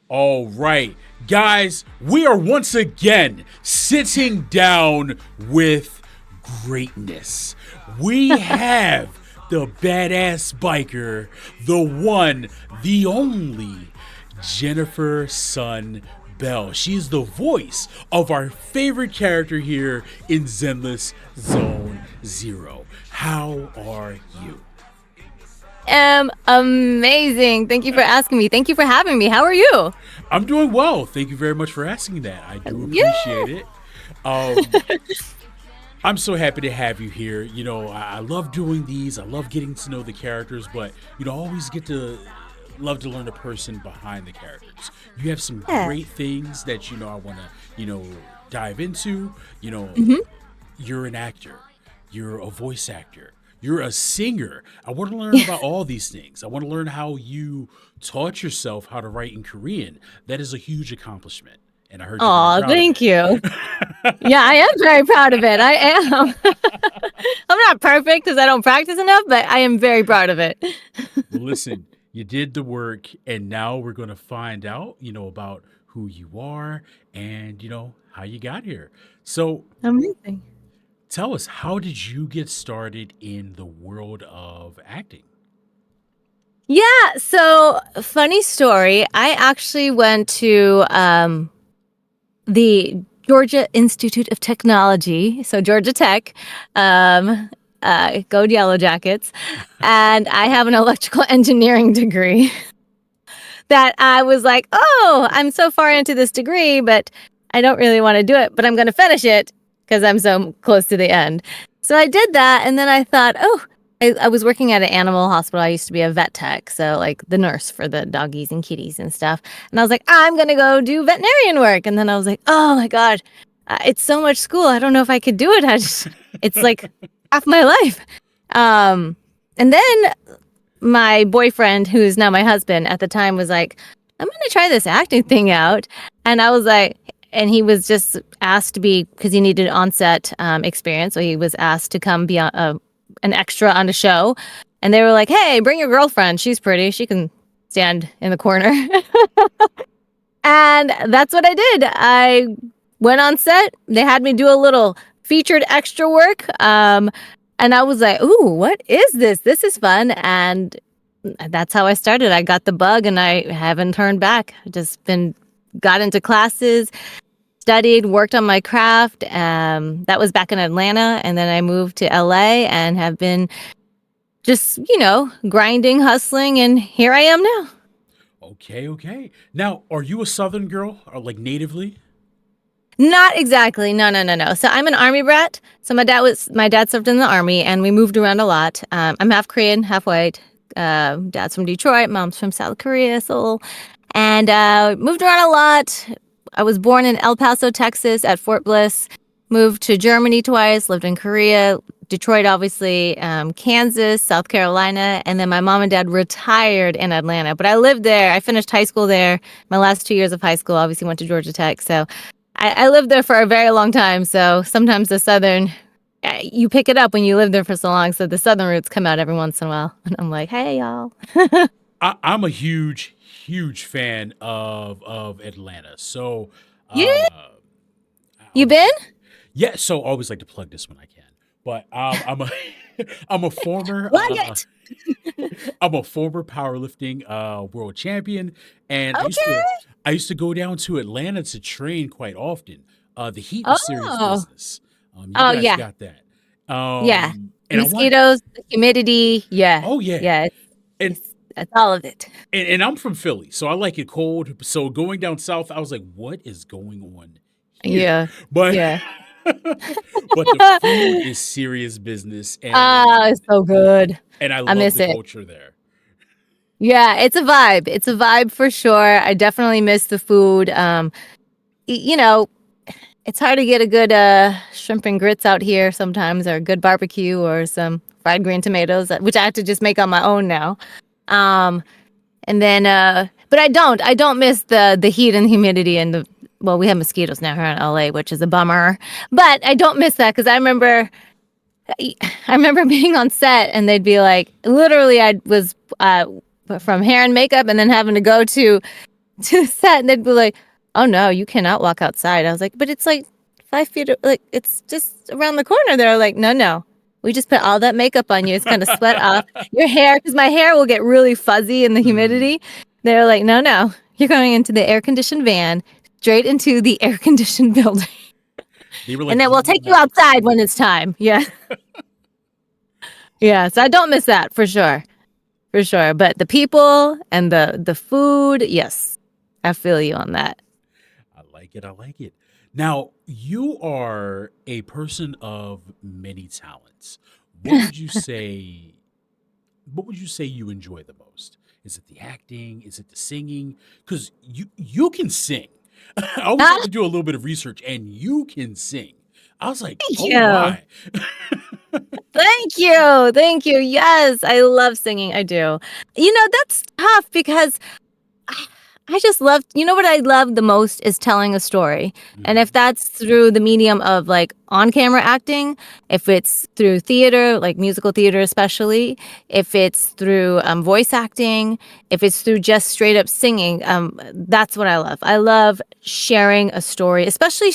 All right, guys, we are once again sitting down with greatness. We have the badass biker, the one, the only, Jennifer Sun Bell. She's the voice of our favorite character here in Zenless Zone Zero. How are you? Am amazing. Thank you for asking me. Thank you for having me. How are you? I'm doing well. Thank you very much for asking that. I do appreciate it. Um, I'm so happy to have you here. You know, I love doing these. I love getting to know the characters, but I always get to love to learn the person behind the characters. You have some Yeah. great things that I want to dive into. You're an actor. You're a voice actor. You're a singer. I want to learn about all these things. I want to learn how you taught yourself how to write in Korean. That is a huge accomplishment. And I heard you're very Oh, proud of thank you. Yeah, I am very proud of it. I am. I'm not perfect because I don't practice enough, but I am very proud of it. Well, listen, you did the work, and now we're going to find out, about who you are and, how you got here. So Amazing. tell us, how did you get started in the world of acting? Yeah, so funny story. I actually went to the Georgia Institute of Technology, so Georgia Tech. Go Yellow Jackets. And I have an electrical engineering degree that I was like, oh, I'm so far into this degree, but I don't really want to do it, but I'm going to finish it because I'm so close to the end. So I did that. And then I thought, I was working at an animal hospital. I used to be a vet tech, so like the nurse for the doggies and kitties and stuff. And I was like, I'm going to go do veterinarian work. And then I was like, oh my God, it's so much school. I don't know if I could do it. It's like half my life. And then my boyfriend, who is now my husband at the time, was like, I'm going to try this acting thing out. And I was like, and he was just asked to be, because he needed on-set experience. So he was asked to come be an extra on the show. And they were like, hey, bring your girlfriend. She's pretty. She can stand in the corner. And that's what I did. I went on set. They had me do a little featured extra work. And I was like, ooh, what is this? This is fun. And that's how I started. I got the bug and I haven't turned back. Got into classes, studied, worked on my craft. That was back in Atlanta. And then I moved to LA and have been just, grinding, hustling. And here I am now. Okay. Now, are you a Southern girl or like natively? Not exactly. No. So I'm an Army brat. So my dad served in the Army and we moved around a lot. I'm half Korean, half white. Dad's from Detroit, mom's from South Korea, Seoul. And moved around a lot. I was born in El Paso, Texas at Fort Bliss. Moved to Germany twice, lived in Korea, Detroit, obviously, Kansas, South Carolina. And then my mom and dad retired in Atlanta. But I lived there. I finished high school there. My last 2 years of high school, obviously went to Georgia Tech. So I lived there for a very long time. So sometimes the Southern, you pick it up when you live there for so long. So the Southern roots come out every once in a while. And I'm like, hey, y'all. I'm a huge fan of Atlanta. So Yeah. You been? Yeah, so I always like to plug this when I can. But I'm a I'm a former I'm a former powerlifting world champion, and Okay. I used to go down to Atlanta to train quite often. The heat was serious Oh. business. You Oh, guys yeah. got that. Yeah. And I want Mosquitoes, the humidity. Yeah. oh yeah. Yeah. And That's all of it. and I'm from Philly, so I like it cold. So going down south, I was like, what is going on here? Yeah. But Yeah. but the food is serious business, It's so good. and I I love miss the it. culture there. Yeah, it's a vibe. It's a vibe for sure. I definitely miss the food. You know, it's hard to get a good shrimp and grits out here sometimes, or a good barbecue, or some fried green tomatoes, which I have to just make on my own now. Um, and then, but I don't miss the heat and humidity and well, we have mosquitoes now here in LA, which is a bummer. But I don't miss that because I remember being on set and they'd be like, literally, I was from hair and makeup and then having to go to to the set, and they'd be like, "Oh no, you cannot walk outside." I was like, "But it's like 5 feet, like it's just around the corner." They're like, "No, no, we just put all that makeup on you. It's gonna sweat off your hair because my hair will get really fuzzy in the humidity." They're like, "No, no, you're going into the air conditioned van, straight into the air conditioned building, They were and like, then "You we'll will take you not." outside when it's time." Yeah, yeah. So I don't miss that for sure. For sure. But the people and the food, yes. I feel you on that. I like it. I like it. Now, you are a person of many talents. What would you say? What would you say you enjoy the most? Is it the acting? Is it the singing? Because you can sing. I always Ah, like to do a little bit of research, and you can sing. I was like, thank oh you. my. Thank you. Thank you. Yes, I love singing. I do. That's tough because I just love, what I love the most is telling a story. And if Mhm. that's through the medium of like on camera acting, if it's through theater, like musical theater, especially, if it's through voice acting, if it's through just straight up singing, that's what I love. I love sharing a story, especially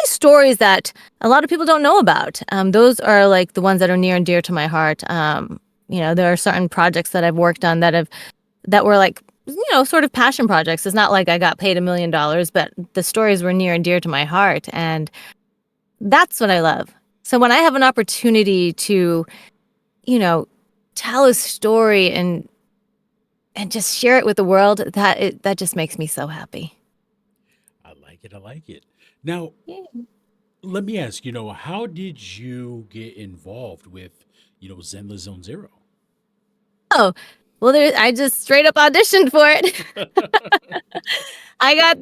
stories that a lot of people don't know about. Those are like the ones that are near and dear to my heart. There are certain projects that I've worked on that were like sort of passion projects. It's not like I got paid $1 million, but the stories were near and dear to my heart, and that's what I love. So when I have an opportunity to, you know, tell a story and just share it with the world, that just makes me so happy. I like it. I like it. Now, Yeah. let me ask, how did you get involved with, Zenless Zone Zero? Oh, well, I just straight up auditioned for it. I got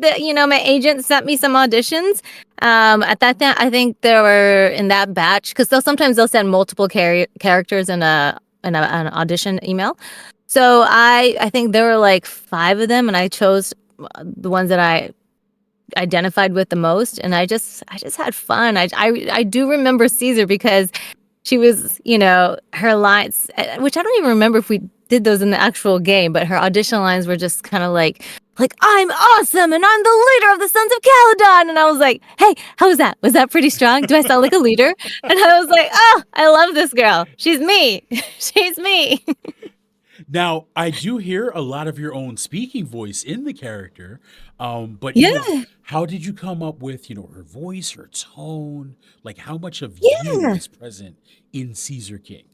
my agent sent me some auditions. At that time, I think there were in that batch because they'll send multiple characters in an audition email. So I think there were like 5 of them, and I chose the ones that I identified with the most, and I just had fun. I do remember Caesar because she was, her lines, which I don't even remember if we did those in the actual game, but her audition lines were just kind of like I'm awesome and I'm the leader of the Sons of Calydon, and I was like, hey, how was that? Was that pretty strong? Do I sound like a leader? And I was like, oh, I love this girl. She's me. She's me. Now, I do hear a lot of your own speaking voice in the character, but Yeah, how did you come up with her voice, her tone, like how much of you yeah. is present in Caesar King?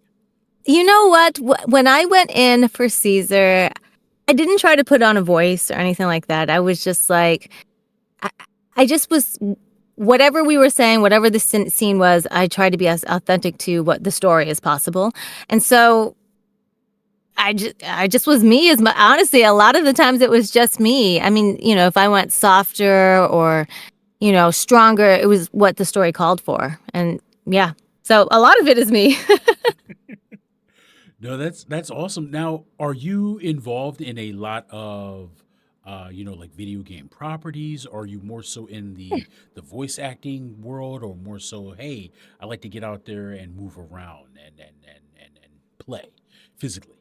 You know what? When I went in for Caesar, I didn't try to put on a voice or anything like that. I was just like, I, I just was, whatever we were saying, whatever the scene was, I tried to be as authentic to what the story as possible. And so I just was me. Honestly, a lot of the times it was just me. I mean, if I went softer or, stronger, it was what the story called for. And yeah, so a lot of it is me. No, that's awesome. Now, are you involved in a lot of like video game properties? Or are you more so in the voice acting world, or more so, hey, I like to get out there and move around and play physically?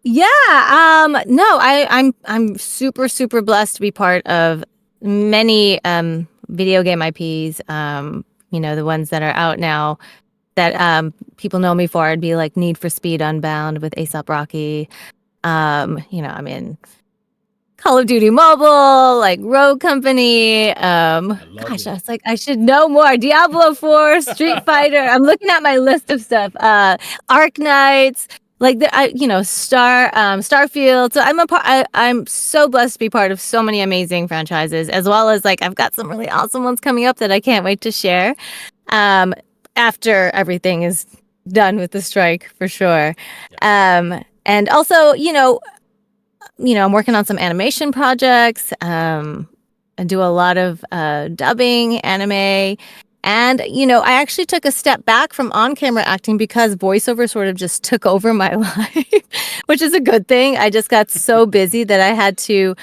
Yeah, no, I'm super, super blessed to be part of many video game IPs. The ones that are out now that people know me for. It'd be like Need for Speed Unbound with ASAP Rocky. I'm in Call of Duty Mobile, like Rogue Company. I love Gosh, it. I was like, I should know more. Diablo 4, Street Fighter. I'm looking at my list of stuff. Arc Knights, like Starfield. So I'm so blessed to be part of so many amazing franchises, as well as like I've got some really awesome ones coming up that I can't wait to share. Um, After everything is done with the strike, for sure. Yes. And also, I'm working on some animation projects. I do a lot of dubbing, anime. And, I actually took a step back from on camera acting because voiceover sort of just took over my life, which is a good thing. I just got so busy that I had to,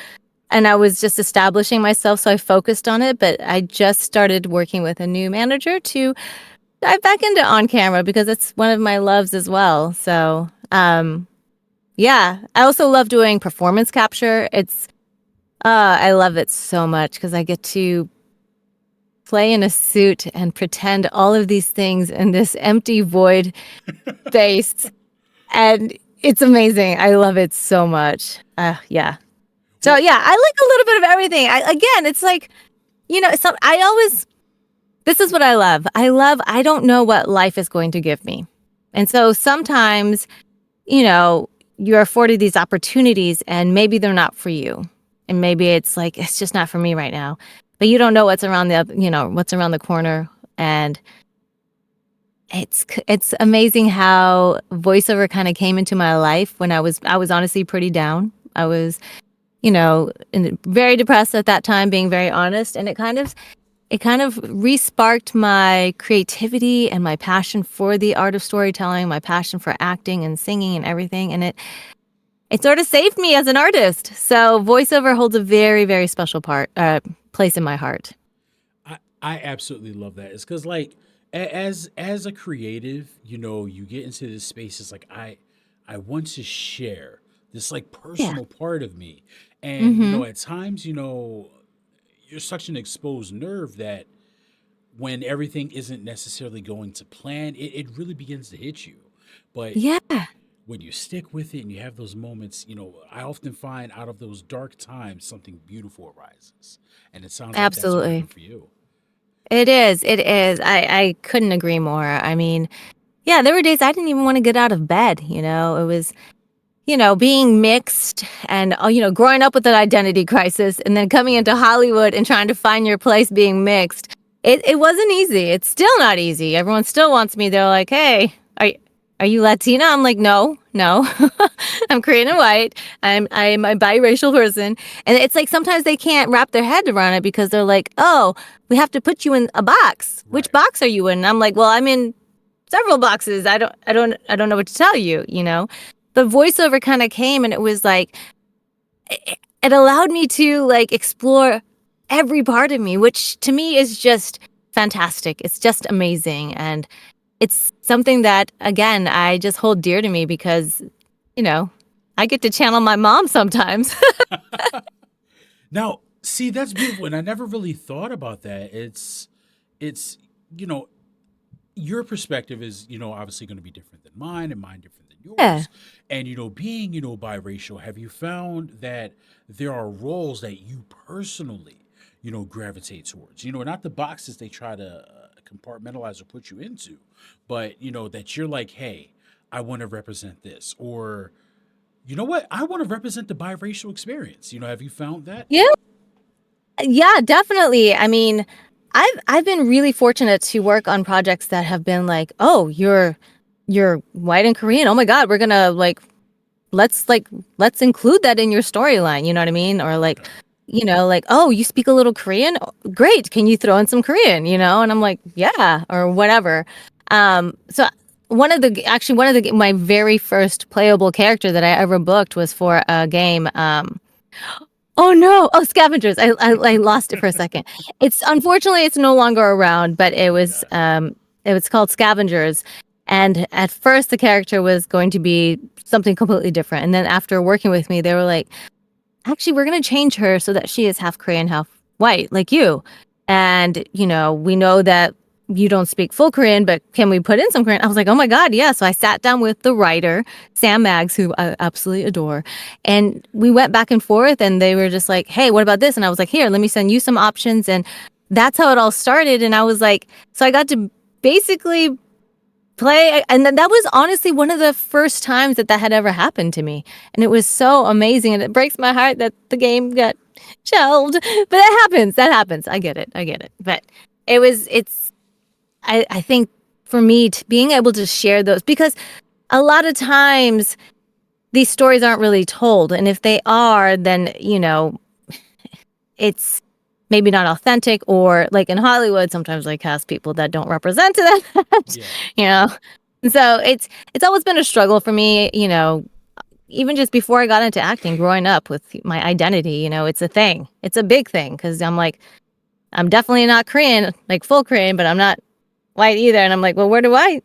and I was just establishing myself. So I focused on it. But I just started working with a new manager to dive back into on camera because it's one of my loves as well. So, yeah, I also love doing performance capture. It's I love it so much because I get to play in a suit and pretend all of these things in this empty void space. And it's amazing. I love it so much. Yeah. So yeah, I like a little bit of everything. Again, it's like, this is what I love. I don't know what life is going to give me. And so sometimes, you're afforded these opportunities and maybe they're not for you. And maybe it's like, it's just not for me right now. But you don't know what's around what's around the corner. And it's amazing how voiceover kind of came into my life when I was honestly pretty down. I was, very depressed at that time, being very honest. And it kind of re-sparked my creativity and my passion for the art of storytelling, my passion for acting and singing and everything. And it sort of saved me as an artist. So voiceover holds a very, very special place in my heart. I absolutely love that. It's because like as a creative, you get into this space. It's like I want to share this like Yeah. personal part of me, and Mm-hmm. at times, you're such an exposed nerve that when everything isn't necessarily going to plan, it really begins to hit you. But Yeah, when you stick with it and you have those moments, I often find out of those dark times something beautiful arises. And it sounds like that's what absolutely. happened for you. It is. It is. I couldn't agree more. I mean, yeah, there were days I didn't even want to get out of bed. It was, being mixed and, growing up with an identity crisis and then coming into Mhm. Hollywood and trying to find your place being mixed. It wasn't easy. It's still not easy. Everyone still wants me. They're like, hey, are you Latina? I'm like, no, no. I'm Korean and white. I'm a biracial person. And it's like sometimes they can't wrap their head around it because they're like, oh, we have to put you in a box. Which Right. box are you in? And I'm like, well, I'm in several boxes. I don't know what to tell you. The voiceover kind of came and it was like it allowed me to like explore every part of me, which to me is just fantastic. It's just amazing. And it's something that again, I just hold dear to me because, you know, I get to channel my mom sometimes. Now, see, that's beautiful. And I never really thought about that. It's, you know, your perspective is, obviously going to be different than mine and mine different than Yeah. yours. And, being, biracial, have you found that there are roles that you personally, gravitate towards? Not the boxes they try to compartmentalize or put you into, but, that you're like, hey, I want to represent this. Or, you know what? I want to represent the biracial experience. Have you found that? Yeah. Yeah, definitely. I mean, I've been really fortunate to work on projects that have been like, "Oh, you're white and Korean. Oh my God, we're gonna let's include that in your storyline." You know what I mean? Or like, Okay. like, "Oh, you speak a little Korean? Oh, great. Can you throw in some Korean?" And I'm like, "Yeah," or whatever. So one of the my very first playable character that I ever booked was for a game. Oh no! Oh, Scavengers. I lost it for a second. It's unfortunately it's no longer around, but Okay. it was called Scavengers. And at first the character was going to be something completely different. And then after working with me, they were like, actually, we're going to change her so that she is half Korean, half white, like you. And, we know that you don't speak full Korean, but can we put in some Korean? I was like, oh my God, yeah. So I sat down with the writer, Sam Maggs, who I absolutely adore. And we went back and forth, and they were just like, hey, what about this? And I was like, here, let me send you some options. And that's how it all started. And I was like, so I got to basically play, and that was honestly one of the first times that had ever happened to me, and it was so amazing, and it breaks my heart that the game got shelved, but that happens. I get it, but I think for me to being able to share those, because a lot of times these stories aren't really told, and if they are, then it's maybe not authentic, or like in Hollywood sometimes they cast people that don't represent that. Yeah. you know so it's always been a struggle for me, even just before I got into acting, growing up with my identity. It's a thing, it's a big thing, because I'm like, I'm definitely not Korean, like full Korean, but I'm not white either. And I'm like, well, where do I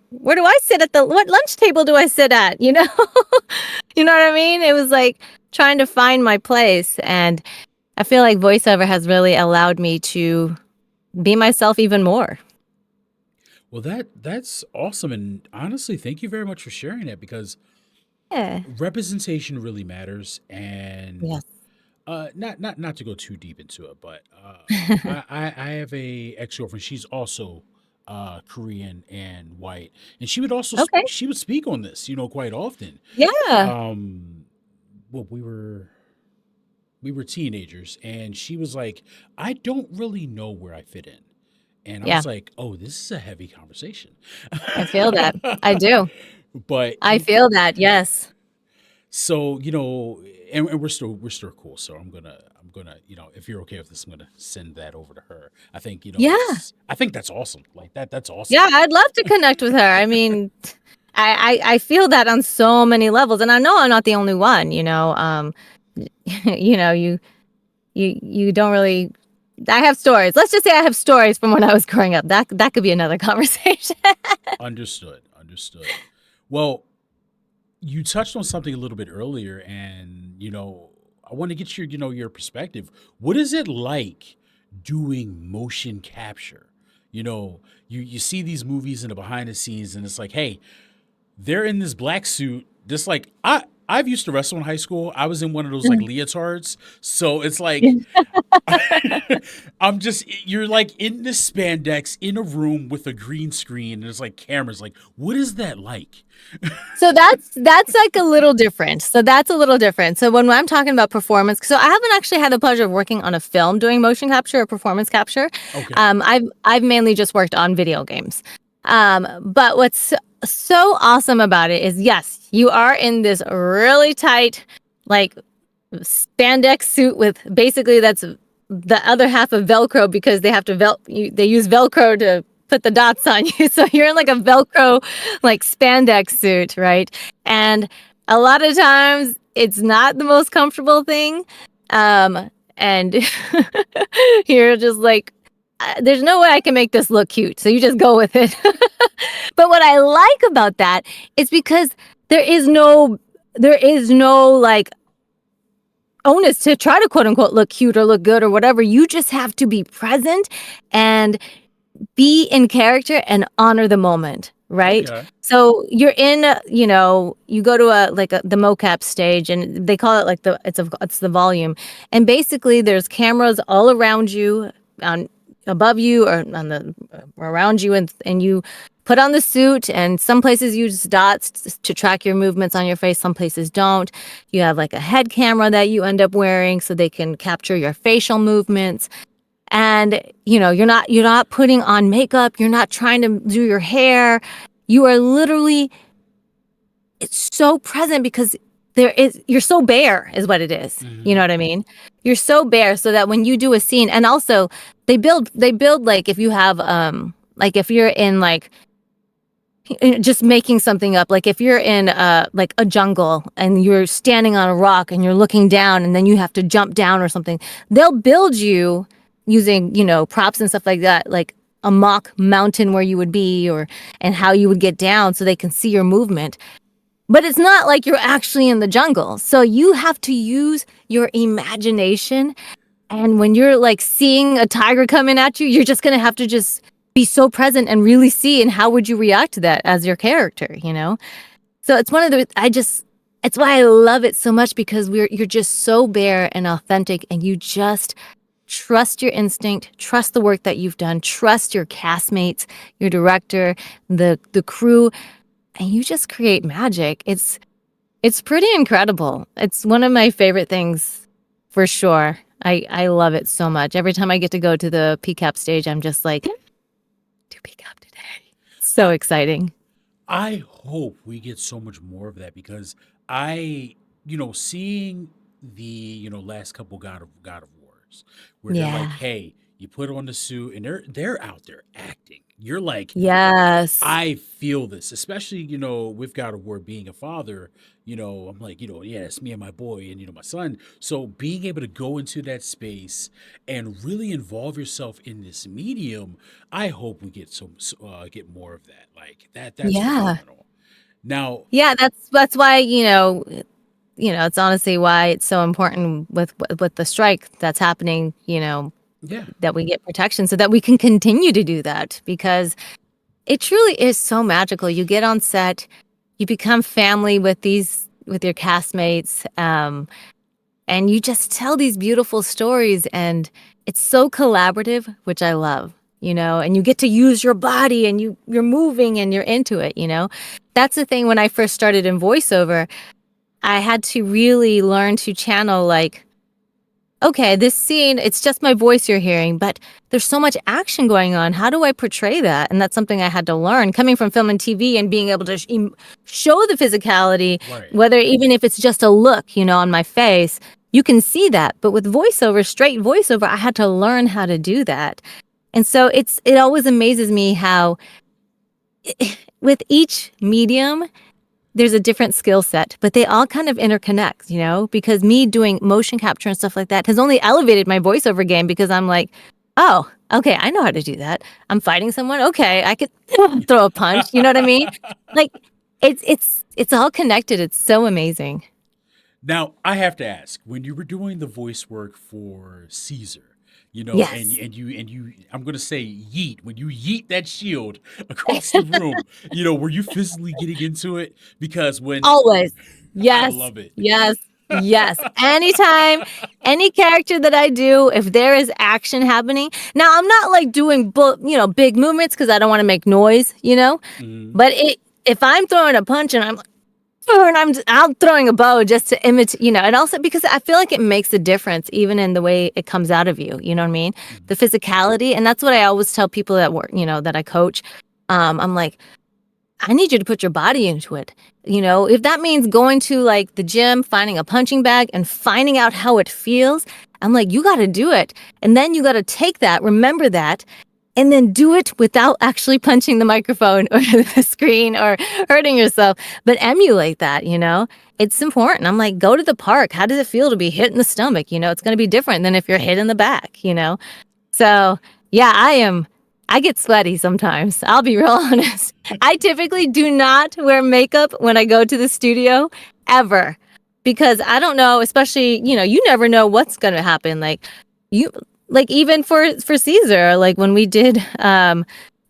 sit at what lunch table do I sit at? You know what I mean? It was like trying to find my place. And I feel like voiceover has really allowed me to be myself even more. Well, that's awesome, and honestly, thank you very much for sharing that because Yeah. representation really matters. And Yes. not to go too deep into it, but I have a ex girlfriend. She's also Korean and white, and she would also Okay. she would speak on this, quite often. Yeah. Um, well, we were teenagers, and she was like, "I don't really know where I fit in." And I Yeah. was like, "Oh, this is a heavy conversation." I feel that. I do. But I feel that. Yes. so and we're still cool. So I'm gonna if you're okay with this, I'm gonna send that over to her. I think Yeah. I think that's awesome. Like that's awesome. Yeah. I'd love to connect with her. I mean, I feel that on so many levels, and I know I'm not the only one. You know, you don't really. I have stories. Let's just say I have stories from when I was growing up. That could be another conversation. Understood. Well, you touched on something a little bit earlier, and I want to get your perspective. What is it like doing motion capture? You see these movies in the behind the scenes, and it's like, hey, they're in this black suit. This like I've used to wrestle in high school. I was in one of those like leotards, so it's like you're like in this spandex in a room with a green screen, and there's like cameras. Like, what is that like? So that's like a little different. So that's a little different. So when I'm talking about performance, so I haven't actually had the pleasure of working on a film doing motion capture or performance capture. Okay. I've mainly just worked on video games. But what's so awesome about it is, yes, you are in this really tight, like spandex suit with basically that's the other half of Velcro because they have to they use Velcro to put the dots on you. So you're in like a Velcro like spandex suit, right? And a lot of times it's not the most comfortable thing. And you're just like, there's no way I can make this look cute. So you just go with it. But what I like about that is because there is no like onus to try to quote unquote look cute or look good or whatever. You just have to be present and be in character and honor the moment, right? Okay. So you're in, you go to the mocap stage, and they call it like it's the volume, and basically there's cameras all around you, on above you or on the around you, and you put on the suit, and some places use dots to track your movements on your face, some places don't. You have like a head camera that you end up wearing so they can capture your facial movements. And you're not putting on makeup, you're not trying to do your hair. You are literally, it's so present because you're so bare is what it is. You Hmm. know what I mean? You're so bare so that when you do a scene, and also they build like, if you have like if you're in like just making something up, like if you're in like a jungle and you're standing on a rock and you're looking down and then you have to jump down or something, they'll build you using props and stuff like that, like a mock mountain where you would be, or and how you would get down so they can see your movement. But it's not like you're actually in the jungle, so you have to use your imagination. And when you're like seeing a tiger coming at you, you're just going to have to just be so present and really see, and how would you react to that as your character? So it's one of the it's why I love it so much, because you're just so bare and authentic, and you just trust your instinct, trust the work that you've done, trust your castmates, your director, the crew, and you just create magic. It's pretty incredible. It's one of my favorite things for sure. I love it so much. Every time I get to go to the PCAP stage, I'm just like, do PCAP today. So I exciting. I hope we get so much more of that because seeing the last couple God of Wars where they're like, Yeah. hey, you put on the suit and they're out there acting. You're like, Yes. I feel this, especially, with God of War being a father, I'm like, yeah, it's me and my boy and, my son. So being able to go into that space and really involve yourself in this medium, I hope we get more of that. Like that's Yeah. phenomenal. Now, Yeah, that's why, it's honestly why it's so important with the strike that's happening, Yeah. that we get protection so that we can continue to do that, because it truly is so magical. You get on set, you become family with your castmates, and you just tell these beautiful stories, and it's so collaborative, which I love, and you get to use your body, and you're moving and you're into it, That's the thing. When I first started in voiceover, I had to really learn to channel, like, okay, this scene, it's just my voice you're hearing, but there's so much action going on. How do I portray that? And that's something I had to learn coming from film and TV, and being able to show the physicality, Right. whether even if it's just a look, on my face, you can see that. But with voiceover, straight voiceover, I had to learn how to do that. And so it always amazes me how with each medium, there's a different skill set, but they all kind of interconnect, because me doing motion capture and stuff like that has only elevated my voiceover game, because I'm like, oh, okay, I know how to do that. I'm fighting someone. Okay, I could throw a punch. You know what I mean? Like, it's all connected. It's so amazing. Now, I have to ask, when you were doing the voice work for Caesar, Yes. and you, I'm gonna say yeet, when you yeet that shield across the room, were you physically getting into it? Because when Always. I Yes. love it. Yes. Yes. Anytime, any character that I do, if there is action happening. Now, I'm not like doing big movements, because I don't want to make noise, Mhm. But if I'm throwing a punch and I'm like, and I'm throwing a bow just to imitate, and also because I feel like it makes a difference even in the way it comes out of you. You know what I mean? The physicality, and that's what I always tell people that work, that I coach. I'm like, I need you to put your body into it. If that means going to like the gym, finding a punching bag and finding out how it feels, I'm like, you got to do it. And then you got to take that, remember that, and then do it without actually punching the microphone or the screen or hurting yourself, but emulate that, It's important. I'm like, go to the park. How does it feel to be hit in the stomach? It's going to be different than if you're hit in the back, So, yeah, I get sweaty sometimes. I'll be real honest. I typically do not wear makeup when I go to the studio, ever, because I don't know, especially, you never know what's going to happen. You like even for Caesar, like when we did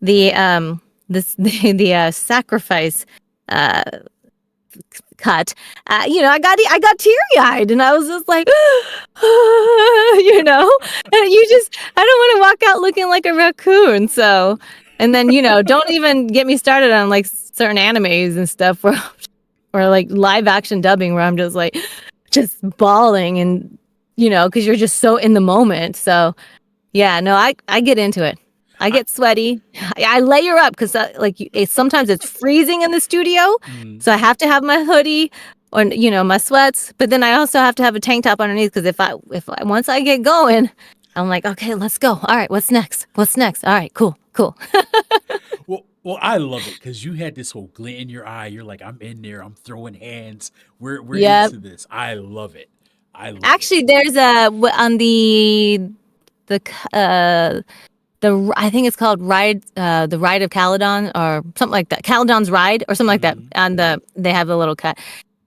the the sacrifice uh cut, I got teary-eyed, and I was just like, and I don't want to walk out looking like a raccoon. So, and then, don't even get me started on like certain animes and stuff where or like live action dubbing, where I'm just bawling, and because you're just so in the moment. So yeah, no, I get into it. I I, get sweaty. I layer up, because sometimes it's freezing in the studio, mm, so I have to have my hoodie or my sweats. But then I also have to have a tank top underneath, because if I once I get going, I'm like, okay, let's go. All right, what's next? What's next? All right, cool. well, I love it because you had this whole glint in your eye. You're like, I'm in there. I'm throwing hands. We're Yep. into this. I love it. I love it. Actually, there's on the I think it's called the Ride of Calydon or something like that. Calydon's Ride or something like that. Mhm. And they have a little cut.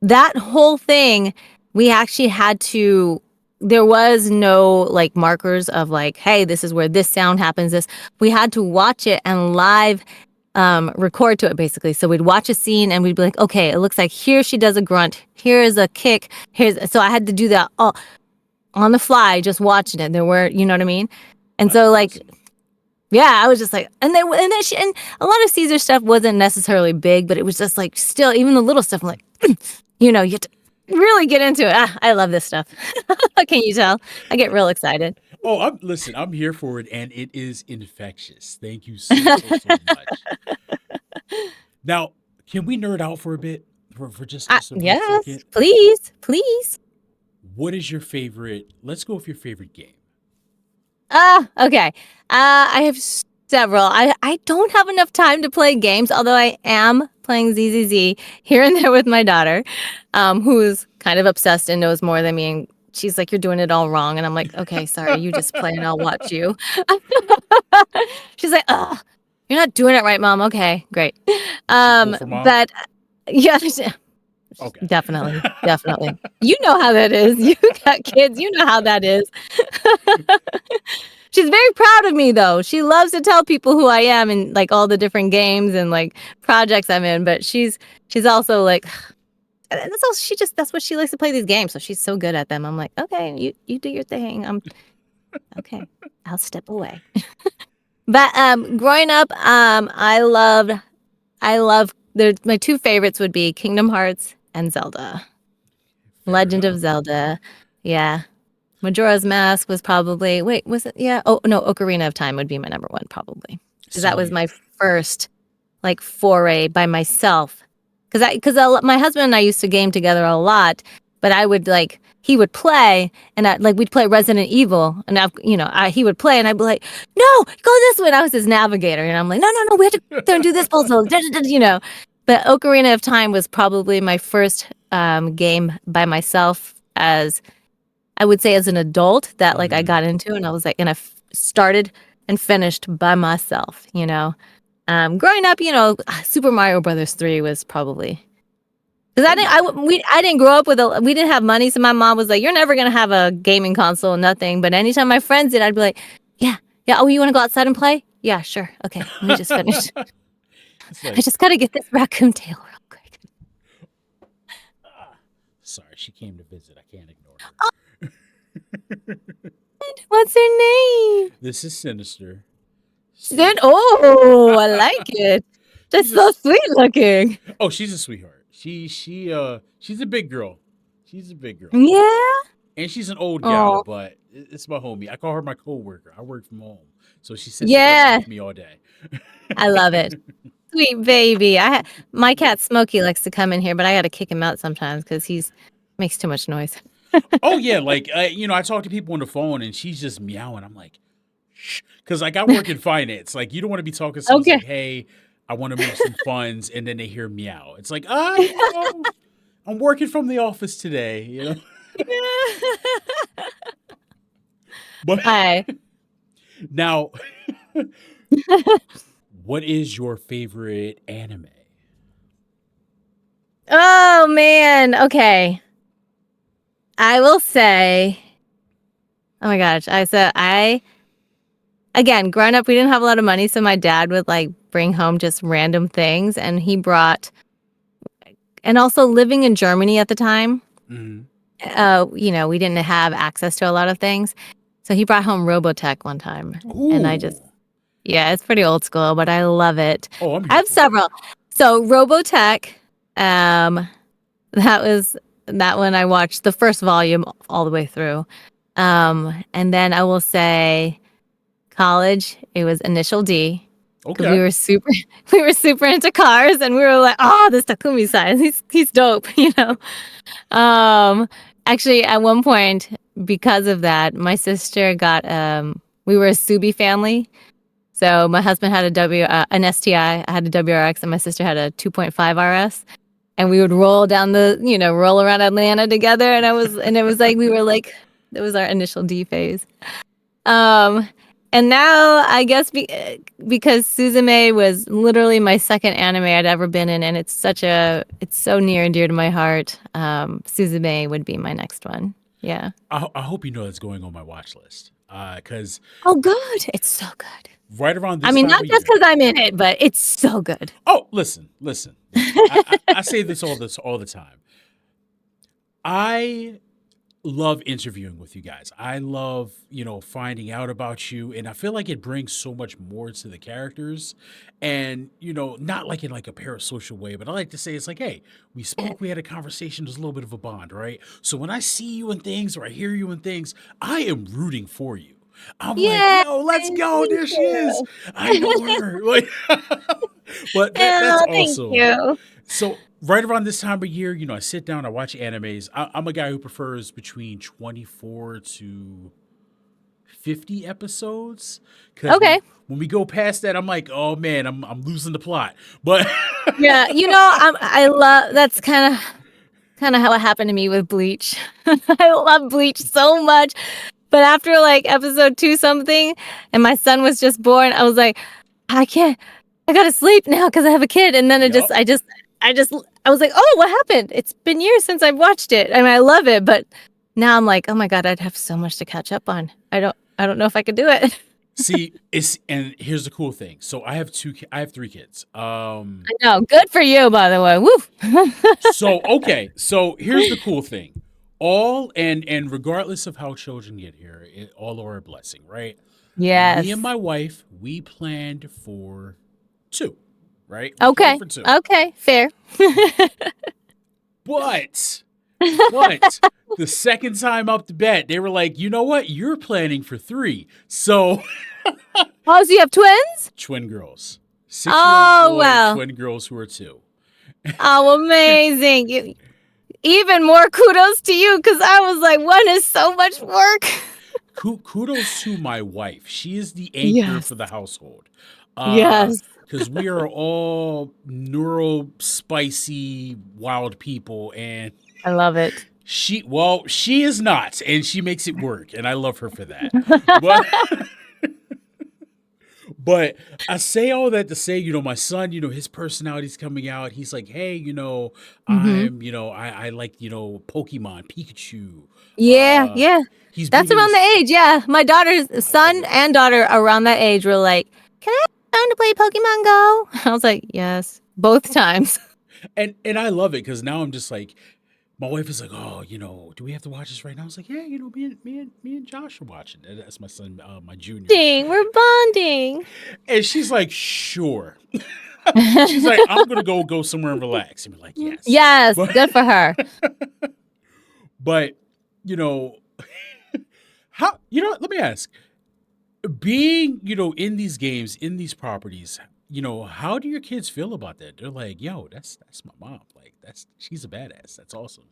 That whole thing, we actually had to. There was no like markers of like, hey, this is where this sound happens. We had to watch it and live record to it, basically. So we'd watch a scene and we'd be like, okay, it looks like here she does a grunt, here is a kick, so I had to do that all on the fly, just watching it. There were, you know what I mean? And That's so like, awesome. yeah, I was just like, and then and a lot of Caesar stuff wasn't necessarily big, but it was just like still, even the little stuff, I'm like, you have to really get into it. I love this stuff. Can you tell? I get real excited. Oh, listen. I'm here for it, and it is infectious. Thank you so much. Now, can we nerd out for a bit, for just a brief Yes, second? please, please. What is your favorite? Let's go with your favorite game. Okay. I have several. I don't have enough time to play games, although I am playing ZZZ here and there with my daughter, who's kind of obsessed and knows more than me. And she's like, "You're doing it all wrong." And I'm like, "Okay, sorry. You just play and I'll watch you." She's like, "Ugh, you're not doing it right, Mom." Okay, great. Is she cool for mom? But yeah, Okay. Definitely. Definitely. You know how that is. You got kids. You know how that is. She's very proud of me, though. She loves to tell people who I am and like all the different games and like projects I'm in. But she's also like, that's all that's what she likes to play, these games. So she's so good at them. I'm like, okay, you do your thing. I'm okay. I'll step away. But growing up, I love my two favorites would be Kingdom Hearts and Zelda. Legend of Zelda. Yeah. Majora's Mask was probably, was it? Yeah. Oh, no, Ocarina of Time would be my number one, probably. Because that was my first, like, foray by myself. Because my husband and I used to game together a lot, but I would, like, he would play, and we'd play Resident Evil, and, he would play, and I'd be like, no, go this way. And I was his navigator, and I'm like, no, we have to go there and do this puzzle, you know. But Ocarina of Time was probably my first game by myself I would say as an adult that like I got into, and I was like, and I started and finished by myself, you know. Growing up, Super Mario Brothers 3 was probably because I didn't grow up we didn't have money, so my mom was like, you're never gonna have a gaming console, nothing. But anytime my friends did, I'd be like, yeah. Oh, you want to go outside and play? Yeah, sure. Okay, let me just finish. I just gotta get this raccoon tail real quick. Sorry, she came to visit. I can't ignore her. Oh. What's her name? This is Sinister. Oh, I like it. That's so sweet looking. Oh, she's a sweetheart. She's a big girl. She's a big girl. Yeah. And she's an old gal, but it's my homie. I call her my coworker. I work from home, so she sits with me all day. I love it. Sweet baby. My cat Smokey likes to come in here, but I got to kick him out sometimes because he makes too much noise. Oh yeah, like I talk to people on the phone and she's just meowing. I'm like, shh, because like I work in finance. Like you don't want to be talking to someone like, hey, I want to move some funds, and then they hear meow. It's like, I'm working from the office today, you know. But hi. Now, what is your favorite anime? Oh man, okay. I will say, oh my gosh, again, growing up, we didn't have a lot of money, so my dad would like bring home just random things, and and also living in Germany at the time, we didn't have access to a lot of things, so he brought home Robotech one time. Ooh. And it's pretty old school, but I love it. Oh, I have several. So Robotech, that one I watched the first volume all the way through. And then I will say college, it was Initial D. Okay. We were super into cars, and we were like, oh, this Takumi-san, he's dope, you know. Actually at one point, because of that, my sister got we were a Subi family. So my husband had an STI, I had a WRX, and my sister had a 2.5 RS. And we would roll around Atlanta together, and it was like it was our Initial D phase. And now I guess because Suzume was literally my second anime I'd ever been in, and it's so near and dear to my heart. Suzume would be my next one. Yeah. I hope you know it's going on my watch list. Because good, it's so good. Right around this. I mean, not just because I'm in it, but it's so good. Oh, listen. I say this all the time. I love interviewing with you guys. I love, finding out about you, and I feel like it brings so much more to the characters. And, not like in like a parasocial way, but I like to say it's like, hey, we spoke, we had a conversation, there's a little bit of a bond, right? So when I see you in things or I hear you in things, I am rooting for you. I'm like, yo, let's go. There she is. I know her. Like, but that's awesome. You. So right around this time of year, I sit down, I watch animes. I'm a guy who prefers between 24 to 50 episodes. Okay. When we go past that, I'm like, oh man, I'm losing the plot. But yeah, I love that's kind of how it happened to me with Bleach. I love Bleach so much. But after like episode 2 something, and my son was just born, I was like, I gotta sleep now because I have a kid. And then I I was like, oh, what happened? It's been years since I've watched it. I mean, I love it, but now I'm like, oh my God, I'd have so much to catch up on. I don't know if I could do it. See, and here's the cool thing. So I have 3 kids. I know. Good for you, by the way. Woo. So here's the cool thing. All and regardless of how children get here, all are a blessing, right? Yes. Me and my wife, we planned for 2, right? Okay. For 2. Okay. Fair. But the second time up the bet, they were like, you know what? You're planning for 3. So Oh, so you have twins? twin girls. 6-year-old boy, wow. twin girls who are 2. Oh, amazing. Even more kudos to you, because I was like, one is so much work. Kudos to my wife. She is the anchor for the household. Yes. Because we are all spicy, wild people, and I love it. she is not, and she makes it work, and I love her for that. But I say all that to say, my son, his personality's coming out. He's like, hey, I like, Pokemon, Pikachu. Yeah. That's around the age. Yeah. My daughter's son and daughter around that age were like, can I have time to play Pokemon Go? I was like, yes, both times. And I love it because now I'm just like, my wife is like, oh, do we have to watch this right now? I was like, yeah, me and Josh are watching. That's my son, my junior. Dang, we're bonding. And she's like, sure. She's like, I'm gonna go somewhere and relax. And we're like, yes. Yes, good for her. But how let me ask. Being, in these games, in these properties, how do your kids feel about that? They're like, yo, that's my mom. Like, she's a badass. That's awesome.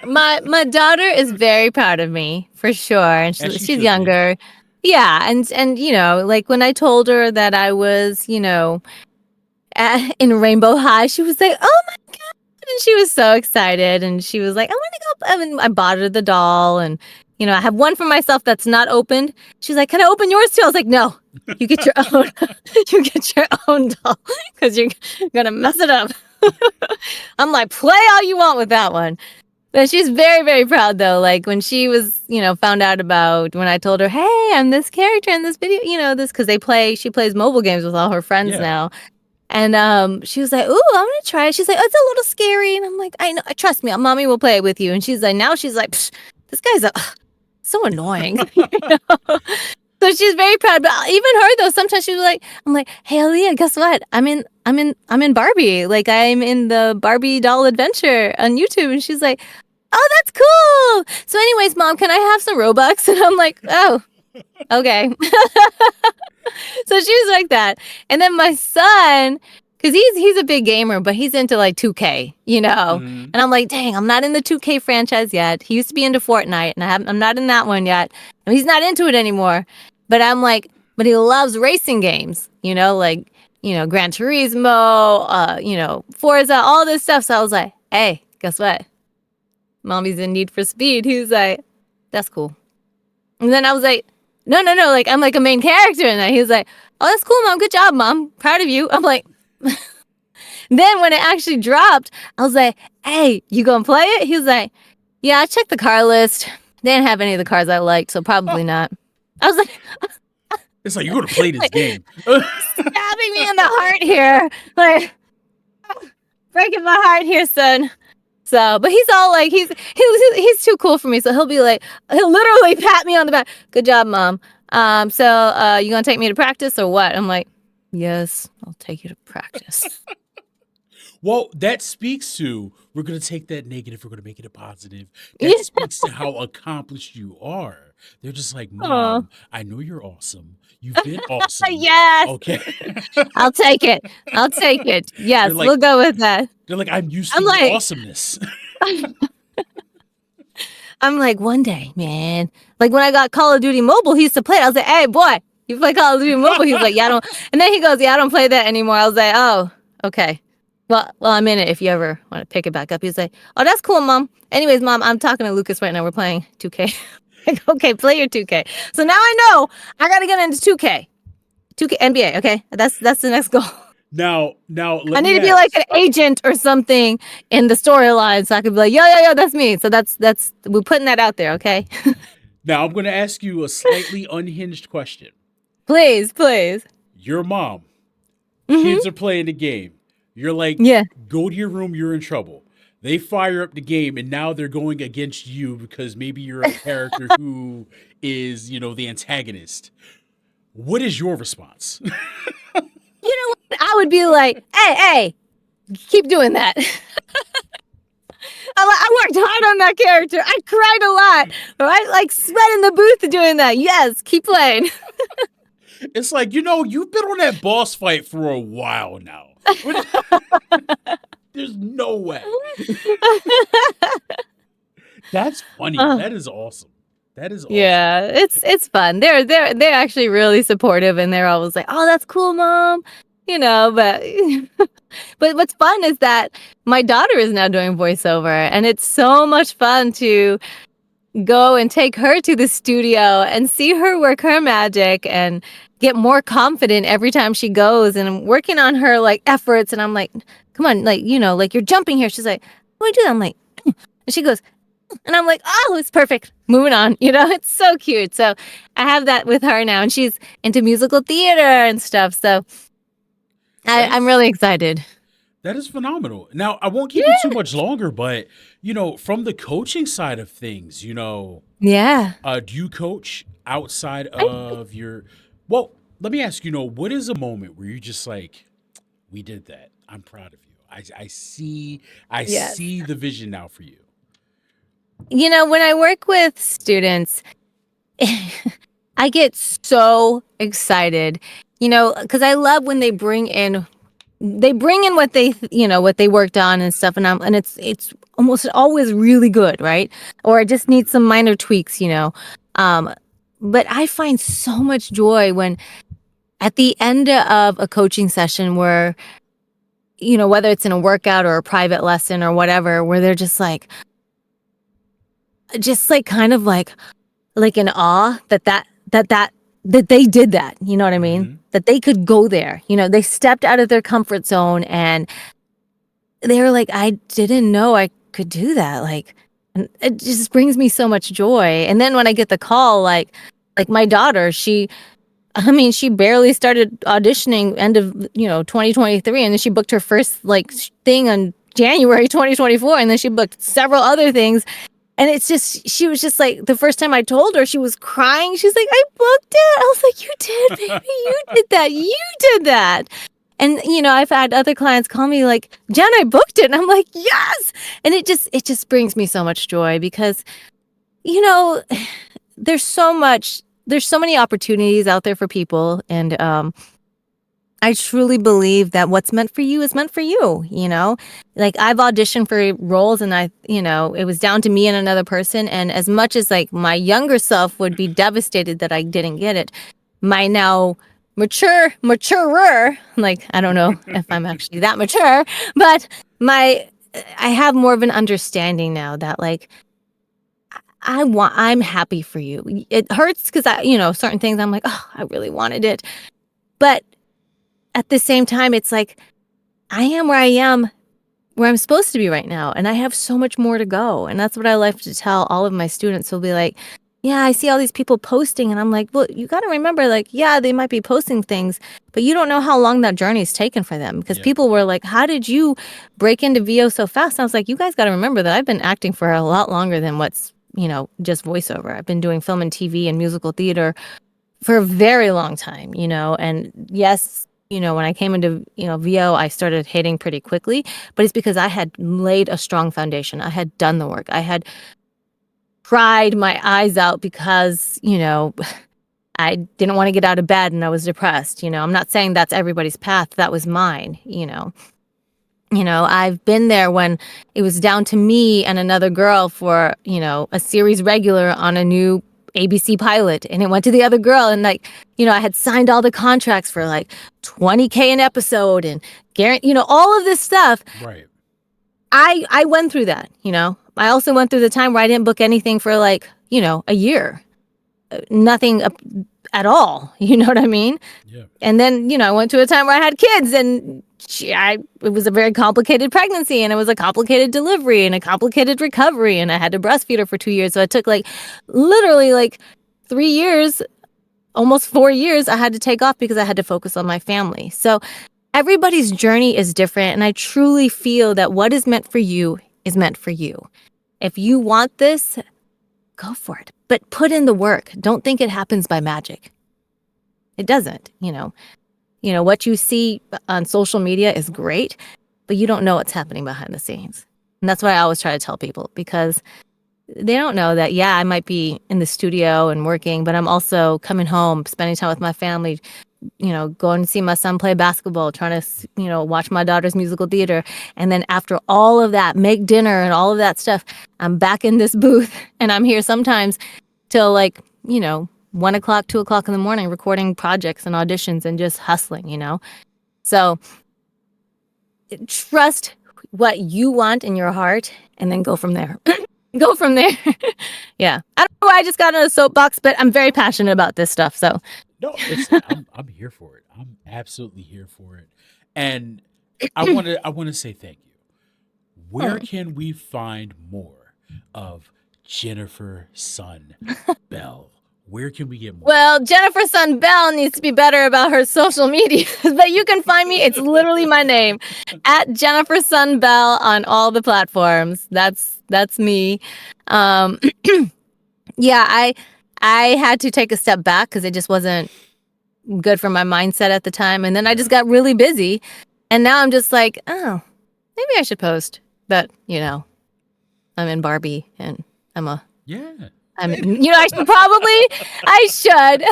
My daughter is very proud of me, for sure. And she's younger. Yeah. And like when I told her that I was, in Rainbow High, she was like, oh my God. And she was so excited. And she was like, I want to go. I mean, I bought her the doll, and I have one for myself that's not opened. She's like, can I open yours too? I was like, no, you get your own. You get your own doll because you're going to mess it up. I'm like, play all you want with that one. But she's very, very proud though. Like when she was, found out about when I told her, hey, I'm this character in this video, this because she plays mobile games with all her friends now. And she was like, ooh, I'm going to try it. She's like, oh, it's a little scary. And I'm like, I know, trust me, mommy will play it with you. And she's like, this guy's so annoying. So she's very proud. But even her though, sometimes she was like, I'm like, hey Aaliyah, guess what? I'm in Barbie. Like I'm in the Barbie doll adventure on YouTube. And she's like, oh, that's cool. So anyways, mom, can I have some Robux? And I'm like, oh, okay. So she's like that. And then my son, because he's a big gamer, but he's into like 2K, And I'm like, dang, I'm not in the 2K franchise yet. He used to be into Fortnite, and I'm not in that one yet. And he's not into it anymore. But I'm like, but he loves racing games, like, Gran Turismo, Forza, all this stuff. So I was like, hey, guess what? Mommy's in Need for Speed. He was like, that's cool. And then I was like, no, like I'm like a main character in that. He was like, oh, that's cool, mom. Good job, mom. Proud of you. I'm like, then when it actually dropped, I was like, hey, you gonna play it? He was like, yeah, I checked the car list. They didn't have any of the cars I liked, so probably not. I was like, it's like, you're gonna play this game. Stabbing me in the heart here. Like, breaking my heart here, son. So, but he's all like, he's too cool for me. So he'll literally pat me on the back. Good job, mom. So you gonna take me to practice or what? I'm like, yes, I'll take you to practice. Well, that speaks to, we're going to take that negative, we're going to make it a positive. That speaks to how accomplished you are. They're just like, mom, I know you're awesome. You've been awesome. Yes. Okay. I'll take it. Yes, like, we'll go with that. They're like, I'm used to your awesomeness. I'm like, one day, man. Like when I got Call of Duty Mobile, he used to play it. I was like, hey, boy, you play Call of Duty Mobile? He was like, yeah, I don't. And then he goes, yeah, I don't play that anymore. I was like, oh, okay. Well, I'm in it if you ever want to pick it back up. He's like, oh, that's cool, mom. Anyways, mom, I'm talking to Lucas right now. We're playing 2K. Like, okay, play your 2K. So now I know I got to get into 2K. 2K NBA, okay? That's the next goal. Now, I let need me to be like ask. an agent or something in the storyline, so I could be like, yo, that's me. So that's we're putting that out there, okay? Now, I'm going to ask you a slightly unhinged question. Please, please. Your mom, Mm-hmm. kids are playing the game. You're like, Yeah. go to your room, you're in trouble. They fire up the game, and now they're going against you because maybe you're a character who is, the antagonist. What is your response? You know what? I would be like, hey, keep doing that. I worked hard on that character. I cried a lot. Right? Like sweat in the booth doing that. Yes, keep playing. It's like, you've been on that boss fight for a while now. There's no way. That's funny. Oh, That is awesome. That is awesome. yeah, it's fun. They're actually really supportive, and they're always like, "Oh, that's cool, mom." But but what's fun is that my daughter is now doing voiceover, and it's so much fun to go and take her to the studio and see her work her magic and get more confident every time she goes. And I'm working on her like efforts, and I'm like, "Come on, like you're jumping here." She's like, "What do I do?" I'm like, and she goes, and I'm like, "Oh, it's perfect. Moving on." It's so cute. So I have that with her now, and she's into musical theater and stuff. So That I'm is really excited. that is phenomenal. Now, I won't keep you too Yeah. much longer, but from the coaching side of things, Yeah. do you coach outside I, of your? Well, let me ask. What is a moment where you just like, we did that. I'm proud of you. I yes. see the vision now for you. When I work with students, I get so excited, because I love when they bring in what they worked on and stuff, and it's almost always really good, right? Or it just needs some minor tweaks. Um, but I find so much joy when at the end of a coaching session where, whether it's in a workout or a private lesson or whatever, where they're just like kind of like in awe that they did that, you know what I mean? Mm-hmm. That they could go there. They stepped out of their comfort zone and they were like, I didn't know I could do that. Like, and it just brings me so much joy. And then when I get the call, like my daughter, she barely started auditioning end of, 2023. And then she booked her first thing on January 2024. And then she booked several other things. And she was just like, the first time I told her, she was crying. She's like, I booked it. I was like, you did, baby. You did that. You did that. And, I've had other clients call me like, Jen, I booked it. And I'm like, yes. And it just brings me so much joy because, you know, there's so many opportunities out there for people. And, I truly believe that what's meant for you is meant for you. Like I've auditioned for roles and it was down to me and another person. And as much as like my younger self would be devastated that I didn't get it, my now maturer, like, I don't know if I'm actually that mature, but I have more of an understanding now that like, I'm happy for you. It hurts because certain things I'm like, oh, I really wanted it. But at the same time, it's like I am where I'm supposed to be right now. And I have so much more to go. And that's what I like to tell all of my students. Who'll be like, yeah, I see all these people posting. And I'm like, well, you got to remember, like, yeah, they might be posting things, but you don't know how long that journey's taken for them. Because Yeah. people were like, how did you break into VO so fast? And I was like, you guys got to remember that I've been acting for a lot longer than what's, just voiceover. I've been doing film and TV and musical theater for a very long time, and yes, when I came into, VO, I started hitting pretty quickly, but it's because I had laid a strong foundation. I had done the work. I had cried my eyes out because, I didn't want to get out of bed and I was depressed. I'm not saying that's everybody's path. That was mine. I've been there when it was down to me and another girl for, a series regular on a new ABC pilot, and it went to the other girl, and I had signed all the contracts for like $20K an episode and guarantee, all of this stuff. Right. I went through that. I also went through the time where I didn't book anything for like, a year. nothing at all. You know what I mean? Yeah. And then, I went to a time where I had kids, and it was a very complicated pregnancy, and it was a complicated delivery and a complicated recovery, and I had to breastfeed her for 2 years. So it took literally 3 years, almost 4 years, I had to take off because I had to focus on my family. So everybody's journey is different, and I truly feel that what is meant for you is meant for you. If you want this, go for it. But put in the work. Don't think it happens by magic. It doesn't, what you see on social media is great, but you don't know what's happening behind the scenes. And that's what I always try to tell people, because they don't know that, I might be in the studio and working, but I'm also coming home, spending time with my family, going to see my son play basketball, trying to, watch my daughter's musical theater. And then after all of that, make dinner and all of that stuff, I'm back in this booth, and I'm here sometimes till 1 o'clock, 2 o'clock in the morning, recording projects and auditions and just hustling, So trust what you want in your heart and then go from there. Go from there. Yeah. I don't know why I just got on a soapbox, but I'm very passionate about this stuff. So No, I'm here for it. I'm absolutely here for it. And I want to say thank you. Where can we find more of Jennifer Sun Bell? Where can we get more? Well, Jennifer Sun Bell needs to be better about her social media, but you can find me. It's literally my name, at Jennifer Sun Bell on all the platforms. That's me. Yeah, I had to take a step back because it just wasn't good for my mindset at the time, and then I just got really busy, and now I'm just like, oh, maybe I should post. But I'm in Barbie, and I should.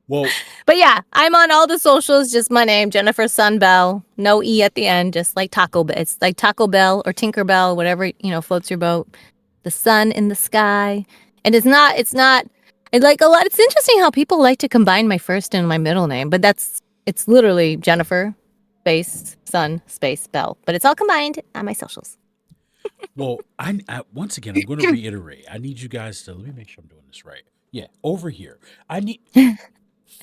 Well, but yeah, I'm on all the socials, just my name, Jennifer Sun Bell, no E at the end, just like Taco Bell. It's like Taco Bell or Tinker Bell, whatever, floats your boat. The sun in the sky. And it's not like a lot. It's interesting how people like to combine my first and my middle name, but it's literally Jennifer space Sun space Bell, but it's all combined on my socials. Well, I once again, I'm going to reiterate. I need you guys to, let me make sure I'm doing this right. Yeah, over here. I need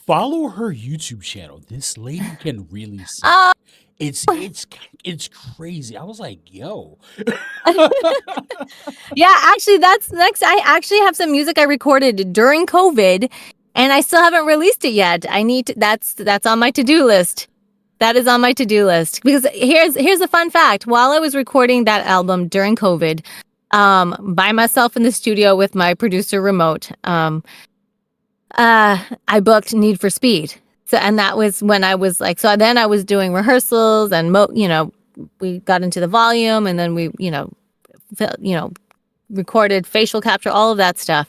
follow her YouTube channel. This lady can really sing. It's crazy. I was like, yo. Yeah, actually, that's next. I actually have some music I recorded during COVID, and I still haven't released it yet. I need to. That's on my to-do list. That is on my to-do list, because here's a fun fact. While I was recording that album during COVID, by myself in the studio with my producer remote, I booked Need for Speed. So, and that was when I was then I was doing rehearsals, and we got into the volume, and then we recorded facial capture, all of that stuff.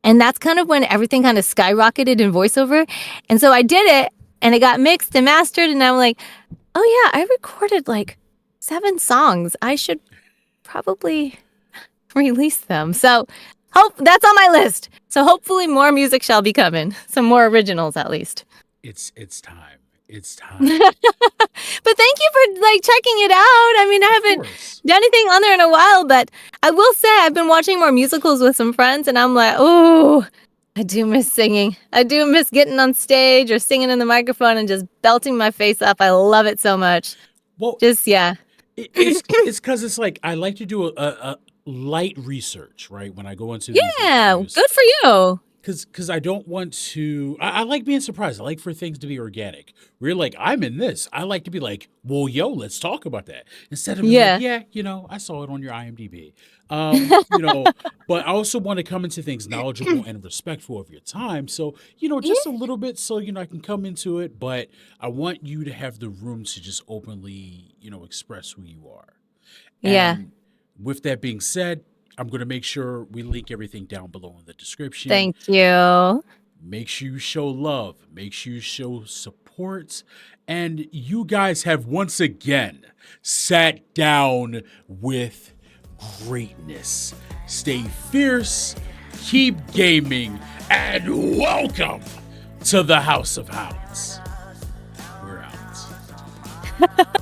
And that's kind of when everything kind of skyrocketed in voiceover. And so I did it, and it got mixed and mastered, and I'm like, oh yeah, I recorded 7 songs. I should probably release them. So that's on my list. So hopefully more music shall be coming. Some more originals, at least. It's time. It's time. But thank you for checking it out. I mean, I haven't done anything on there in a while, but I will say I've been watching more musicals with some friends, and I'm like, oh, I do miss singing. I do miss getting on stage or singing in the microphone and just belting my face off. I love it so much. Well, just it's because it's I like to do a light research, right? When I go into these interviews. Good for you. Because I don't want to. I like being surprised. I like for things to be organic. We're I'm in this. I like to be well, yo, let's talk about that instead of I saw it on your IMDb. But I also want to come into things knowledgeable and respectful of your time. So just a little bit, so I can come into it. But I want you to have the room to just openly, express who you are. And with that being said, I'm going to make sure we link everything down below in the description. Thank you. Make sure you show love. Make sure you show support. And you guys have once again sat down with greatness. Stay fierce, keep gaming, and welcome to the House of Hounds. We're out.